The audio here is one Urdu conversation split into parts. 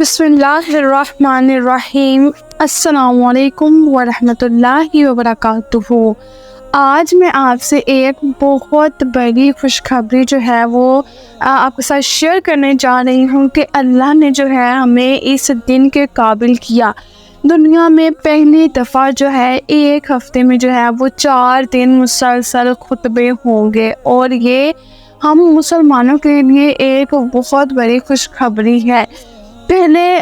بسم اللہ الرحمن الرحیم۔ السلام علیکم ورحمۃ اللہ وبرکاتہ۔ آج میں آپ سے ایک بہت بڑی خوشخبری جو ہے وہ آپ کے ساتھ شیئر کرنے جا رہی ہوں کہ اللہ نے جو ہے ہمیں اس دن کے قابل کیا۔ دنیا میں پہلی دفعہ جو ہے ایک ہفتے میں جو ہے وہ 4 دن مسلسل خطبے ہوں گے، اور یہ ہم مسلمانوں کے لیے ایک بہت بڑی خوشخبری ہے۔ پہلے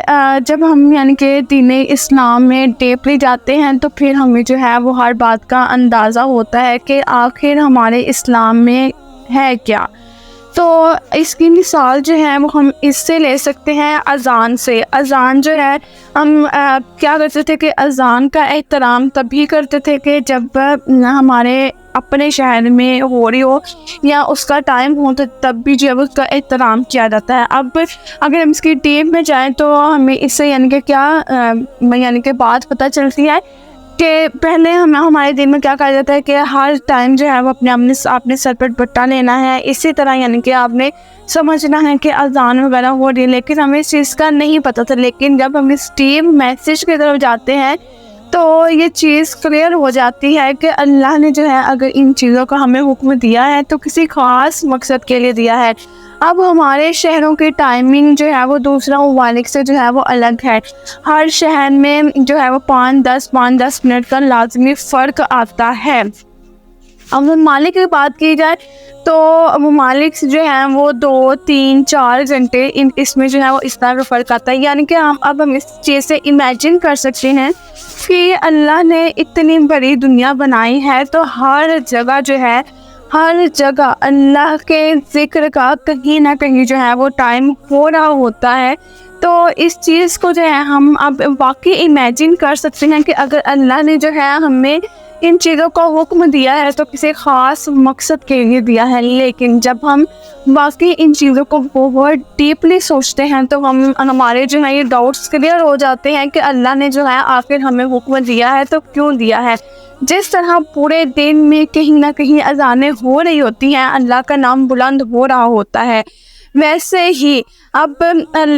جب ہم یعنی کہ دین اسلام میں ڈیپلی جاتے ہیں تو پھر ہمیں جو ہے وہ ہر بات کا اندازہ ہوتا ہے کہ آخر ہمارے اسلام میں ہے کیا۔ تو اس کی مثال جو ہے وہ ہم اس سے لے سکتے ہیں اذان سے۔ اذان جو ہے ہم کیا کرتے تھے کہ اذان کا احترام تبھی کرتے تھے کہ جب ہمارے اپنے شہر میں ہو رہی ہو یا اس کا ٹائم ہو تو تب بھی جو ہے اس کا احترام کیا جاتا ہے۔ اب اگر ہم اس کی ٹیم میں جائیں تو ہمیں اس سے یعنی کہ کیا یعنی کہ بات پتہ چلتی ہے کہ پہلے ہمارے دین میں کیا کہا جاتا ہے کہ ہر ٹائم جو ہے وہ اپنے سر پر بٹا لینا ہے۔ اسی طرح یعنی کہ آپ نے سمجھنا ہے کہ اذان وغیرہ ہو رہی ہے، لیکن ہمیں اس چیز کا نہیں پتہ تھا۔ لیکن جب ہم اس ٹیم میسج کی طرف جاتے ہیں تو یہ چیز کلیئر ہو جاتی ہے کہ اللہ نے جو ہے اگر ان چیزوں کا ہمیں حکم دیا ہے تو کسی خاص مقصد کے لیے دیا ہے۔ اب ہمارے شہروں کی ٹائمنگ جو ہے وہ دوسرا ممالک سے جو ہے وہ الگ ہے۔ ہر شہر میں جو ہے وہ 5-10 منٹ کا لازمی فرق آتا ہے۔ اب ممالک کی بات کی جائے تو ممالک جو ہیں وہ 2-3-4 گھنٹے اس میں جو ہے وہ اس طرح کا فرق آتا ہے۔ یعنی کہ ہم اس چیز سے امیجن کر سکتے ہیں کہ اللہ نے اتنی بڑی دنیا بنائی ہے تو ہر جگہ جو ہے ہر جگہ اللہ کے ذکر کا کہیں نہ کہیں جو ہے وہ ٹائم ہو رہا ہوتا ہے۔ تو اس چیز کو جو ہے ہم اب واقعی امیجن کر سکتے ہیں کہ اگر اللہ نے جو ہے ہمیں ان چیزوں کا حکم دیا ہے تو کسی خاص مقصد کے لیے دیا ہے۔ لیکن جب ہم واقعی ان چیزوں کو بہت ڈیپلی سوچتے ہیں تو ہمارے جو ہے یہ ڈاؤٹس کلیئر ہو جاتے ہیں کہ اللہ نے جو ہے آخر ہمیں حکم دیا ہے تو کیوں دیا ہے۔ جس طرح پورے دن میں کہیں نہ کہیں اذانیں ہو رہی ہوتی ہیں، اللہ کا نام بلند ہو رہا ہوتا ہے، ویسے ہی اب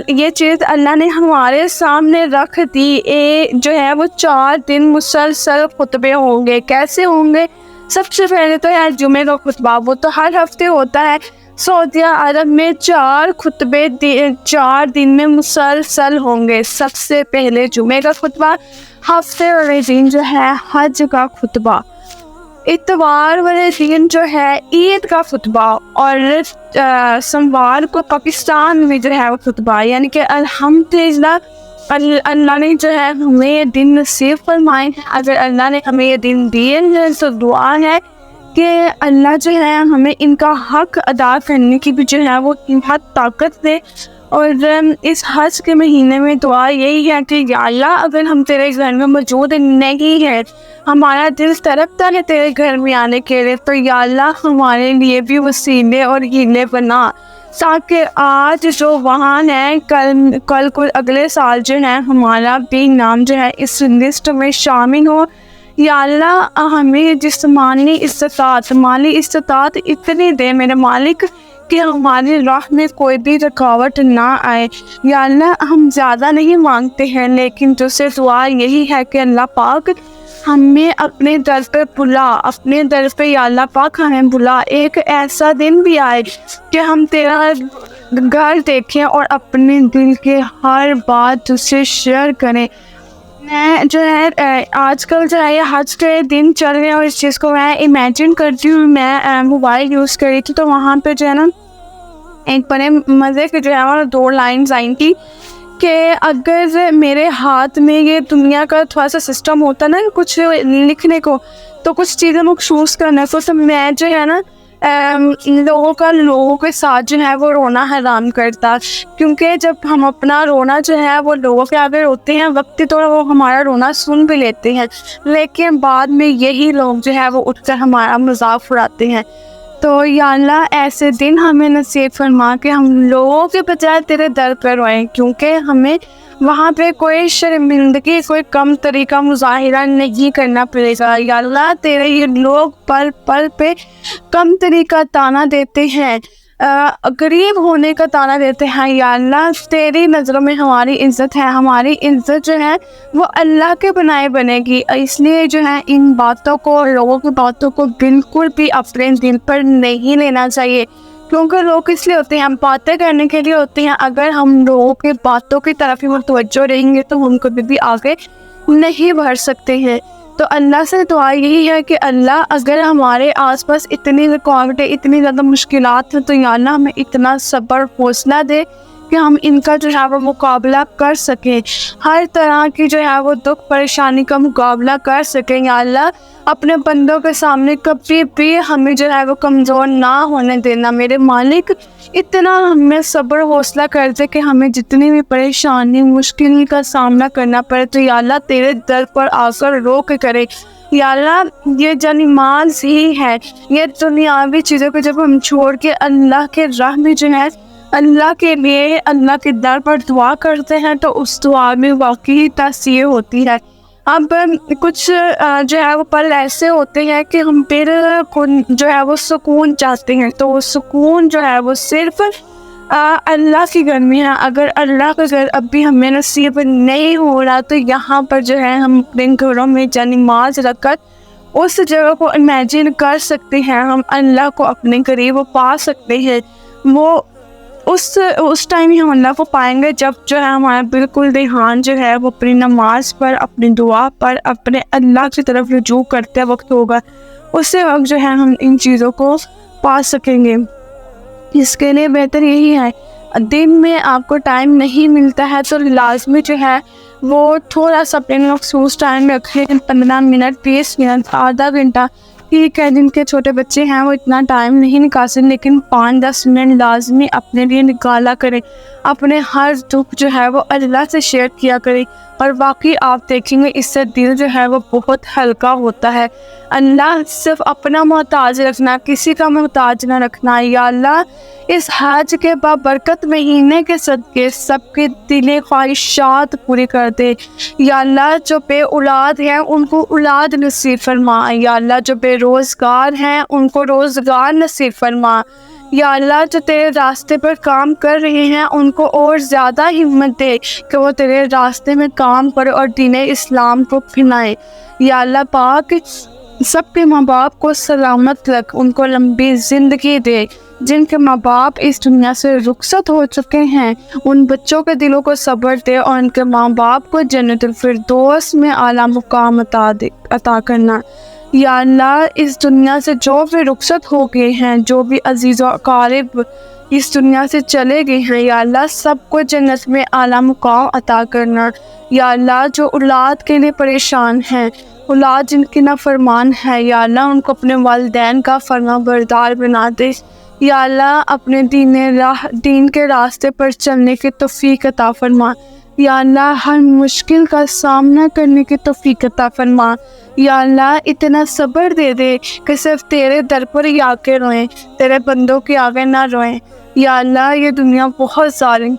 یہ چیز اللہ نے ہمارے سامنے رکھ دی۔ جو ہے وہ 4 دن مسلسل خطبے ہوں گے۔ کیسے ہوں گے؟ سب سے پہلے تو ہے جمعے کا خطبہ، وہ تو ہر ہفتے ہوتا ہے۔ سعودیہ عرب میں 4 خطبے 4 دن میں مسلسل ہوں گے۔ سب سے پہلے جمعے کا خطبہ، ہفتے والے دن جو ہے حج کا خطبہ، اتوار والے دن جو ہے عید کا خطبہ، اور سوموار کو پاکستان میں جو ہے وہ خطبہ۔ یعنی کہ الحمدللہ اللہ نے جو ہے ہمیں یہ دن نصیب فرمائے ہیں۔ اگر اللہ نے ہمیں یہ دن دیے ہیں تو دعا ہے کہ اللہ جو ہے ہمیں ان کا حق ادا کرنے کی بھی جو ہے وہ ہمت طاقت دے۔ اور اس حج کے مہینے میں دعا یہی ہے کہ یا اللہ اگر ہم تیرے گھر میں موجود نہیں ہے، ہمارا دل تڑپتا ہے تیرے گھر میں آنے کے لیے، تو یا اللہ ہمارے لیے بھی وسیلے اور ہیلے بنا، تاکہ آج جو وہاں ہے کل کو اگلے سال جو ہے ہمارا بھی نام جو ہے اس لسٹ میں شامل ہو۔ یا اللہ ہمیں جسمانی استطاعت، مالی استطاعت اتنی دے میرے مالک کہ ہماری راہ میں کوئی بھی رکاوٹ نہ آئے۔ یا اللہ ہم زیادہ نہیں مانگتے ہیں، لیکن تجھ سے دعا یہی ہے کہ اللہ پاک ہمیں اپنے در پہ بلا، اپنے در پہ یا اللہ پاک ہمیں بلا۔ ایک ایسا دن بھی آئے کہ ہم تیرا گھر دیکھیں اور اپنے دل کے ہر بات تجھ سے شیئر کریں۔ میں جو ہے آج کل جو ہے یہ حج کے دن چل رہے ہیں اور اس چیز کو میں امیجن کرتی ہوں۔ میں موبائل یوز کر رہی تھی تو وہاں پہ جو ہے نا ایک بڑے مزے کے جو ہے 2 لائنز آئی تھی کہ اگر میرے ہاتھ میں یہ دنیا کا تھوڑا سا سسٹم ہوتا نا کچھ لکھنے کو، تو کچھ چیزیں محسوس کرنے کو، تو میں جو ہے نا لوگوں کے ساتھ جو ہے وہ رونا حرام کرتا، کیونکہ جب ہم اپنا رونا جو ہے وہ لوگوں کے آگے روتے ہیں وقتی تو وہ ہمارا رونا سن بھی لیتے ہیں، لیکن بعد میں یہی لوگ جو ہے وہ اٹھ کر ہمارا مذاق اڑاتے ہیں۔ تو یا اللہ ایسے دن ہمیں نصیب فرما کہ ہم لوگوں کے بجائے تیرے در پر روئیں، کیونکہ ہمیں وہاں پہ کوئی شرمندگی، کوئی کم طریقہ مظاہرہ نہیں کرنا پڑے گا۔ یا اللہ تیرے یہ لوگ پل پل پہ کم طریقہ تانا دیتے ہیں، غریب ہونے کا طعنہ دیتے ہیں، یا اللہ تیری نظروں میں ہماری عزت ہے، ہماری عزت جو ہے وہ اللہ کے بنائے بنے گی، اس لیے جو ہے ان باتوں کو، لوگوں کی باتوں کو بالکل بھی اپنے دل پر نہیں لینا چاہیے، کیونکہ لوگ اس لیے ہوتے ہیں، ہم باتیں کرنے کے لیے ہوتے ہیں، اگر ہم لوگوں کی باتوں کی طرف ہی متوجہ رہیں گے تو ہم کبھی بھی آگے نہیں بڑھ سکتے ہیں۔ تو اللہ سے دعا یہی ہے کہ اللہ اگر ہمارے آس پاس اتنی رکاوٹیں، اتنی زیادہ مشکلات ہیں، تو یا اللہ ہمیں اتنا صبر حوصلہ دے کہ ہم ان کا جو ہے وہ مقابلہ کر سکیں، ہر طرح کی جو ہے وہ دکھ پریشانی کا مقابلہ کر سکیں۔ یا اللہ اپنے بندوں کے سامنے کبھی بھی ہمیں جو ہے وہ کمزور نہ ہونے دینا میرے مالک، اتنا ہمیں صبر حوصلہ کر دے کہ ہمیں جتنی بھی پریشانی مشکل کا سامنا کرنا پڑے تو یا اللہ تیرے در پر آ کر رو کے کرے۔ یا اللہ یہ جانی ماز ہی ہے، یہ دنیاوی چیزوں کو جب ہم چھوڑ کے اللہ کے راہ میں جو ہے اللہ کے لیے اللہ کے در پر دعا کرتے ہیں تو اس دعا میں واقعی تاثیر ہوتی ہے۔ اب کچھ جو ہے وہ پل ایسے ہوتے ہیں کہ ہم بالکل جو ہے وہ سکون چاہتے ہیں، تو وہ سکون جو ہے وہ صرف اللہ کی گھر میں ہے۔ اگر اللہ کا گھر اب بھی ہمیں نصیب نہیں ہو رہا تو یہاں پر جو ہے ہم اپنے گھروں میں نماز رکھ کر اس جگہ کو امیجن کر سکتے ہیں، ہم اللہ کو اپنے قریب پا سکتے ہیں۔ وہ اس ٹائم ہی ہم اللہ کو پائیں گے جب جو ہے ہمارا بالکل دھیان جو ہے وہ اپنی نماز پر، اپنی دعا پر، اپنے اللہ کی طرف رجوع کرتے وقت ہوگا، اسی وقت جو ہے ہم ان چیزوں کو پا سکیں گے۔ اس کے لیے بہتر یہی ہے، دن میں آپ کو ٹائم نہیں ملتا ہے تو لازمی جو ہے وہ تھوڑا سا اپنے مخصوص ٹائم رکھیں، 15 منٹ، 20 منٹ، آدھا گھنٹہ، ٹھیک ہے جن کے چھوٹے بچے ہیں وہ اتنا ٹائم نہیں نکال سکتے، لیکن 5-10 منٹ لازمی اپنے لیے نکالا کریں، اپنے ہر دکھ جو ہے وہ اللہ سے شیئر کیا کریں، اور واقعی آپ دیکھیں گے اس سے دل جو ہے وہ بہت ہلکا ہوتا ہے۔ اللہ صرف اپنا محتاج رکھنا، کسی کا محتاج نہ رکھنا۔ یا اللہ اس حج کے بابرکت مہینے کے صدقے سب کے دلی خواہشات پوری کر دے۔ یا اللہ جو بے اولاد ہیں ان کو اولاد نصیب فرما، یا اللہ جو بے روزگار ہیں ان کو روزگار نصیب فرما، یا اللہ جو تیرے راستے پر کام کر رہے ہیں ان کو اور زیادہ ہمت دے کہ وہ تیرے راستے میں کام کرے اور دین اسلام کو پھیلائیں۔ یا اللہ پاک سب کے ماں باپ کو سلامت رکھ، ان کو لمبی زندگی دے، جن کے ماں باپ اس دنیا سے رخصت ہو چکے ہیں ان بچوں کے دلوں کو صبر دے، اور ان کے ماں باپ کو جنت الفردوس میں اعلیٰ مقام عطا کرنا۔ یا اللہ اس دنیا سے جو بھی رخصت ہو گئے ہیں، جو بھی عزیز و اقارب اس دنیا سے چلے گئے ہیں، یا اللہ سب کو جنت میں اعلیٰ مقام عطا کرنا۔ یا اللہ جو اولاد کے لیے پریشان ہیں، اولاد جن کی نافرمان ہے، یا اللہ ان کو اپنے والدین کا فرما بردار بنا دے۔ یا اللہ اپنے دین کے راستے پر چلنے کی توفیق عطا فرما۔ یا اللہ ہر مشکل کا سامنا کرنے کی توفیق عطا فرما۔ یا اللہ اتنا صبر دے دے کہ صرف تیرے در پر ہی آ کے روئیں، تیرے بندوں کے آگے نہ روئیں۔ یا اللہ یہ دنیا بہت ظالم،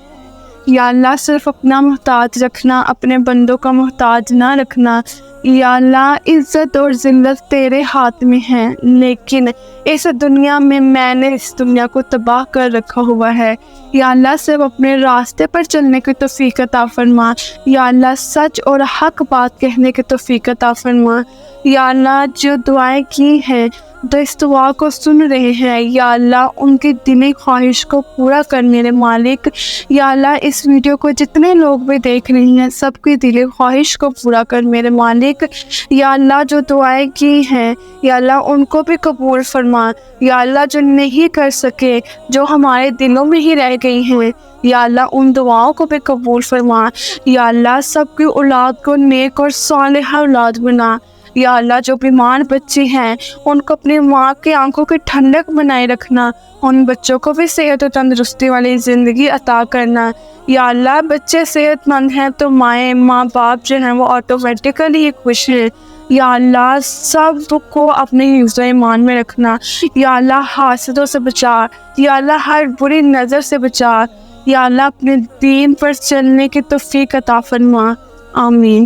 یا اللہ صرف اپنا محتاج رکھنا، اپنے بندوں کا محتاج نہ رکھنا۔ یا اللہ عزت اور ذلت تیرے ہاتھ میں ہے، لیکن اس دنیا میں نے اس دنیا کو تباہ کر رکھا ہوا ہے۔ یا اللہ صرف اپنے راستے پر چلنے کی توفیق عطا فرما۔ یا اللہ سچ اور حق بات کہنے کی توفیق عطا فرما۔ یا اللہ جو دعائیں کی ہیں، جو اس دعا کو سن رہے ہیں، یا اللہ ان کی دلی خواہش کو پورا کر میرے مالک۔ یا اللہ اس ویڈیو کو جتنے لوگ بھی دیکھ رہے ہیں سب کی دلی خواہش کو پورا کر میرے مالک۔ یا اللہ جو دعائیں کی ہیں یا اللہ ان کو بھی قبول فرما۔ یا اللہ جو نہیں کر سکے، جو ہمارے دلوں میں ہی رہ گئی ہیں، یا اللہ ان دعاؤں کو بھی قبول فرما۔ یا اللہ سب کی اولاد کو نیک اور صالحہ اولاد بنا۔ یا اللہ جو بیمار بچے ہیں ان کو اپنی ماں کی آنکھوں کی ٹھنڈک بنائے رکھنا، ان بچوں کو بھی صحت و تندرستی والی زندگی عطا کرنا۔ یا اللہ بچے صحت مند ہیں تو ماں باپ جو ہیں وہ آٹومیٹیکلی خوش ہیں۔ یا اللہ سب کو اپنے حفظ و ایمان میں رکھنا۔ یا اللہ حاسدوں سے بچا، یا اللہ ہر بری نظر سے بچا۔ یا اللہ اپنے دین پر چلنے کی توفیق عطا فرما۔ آمین۔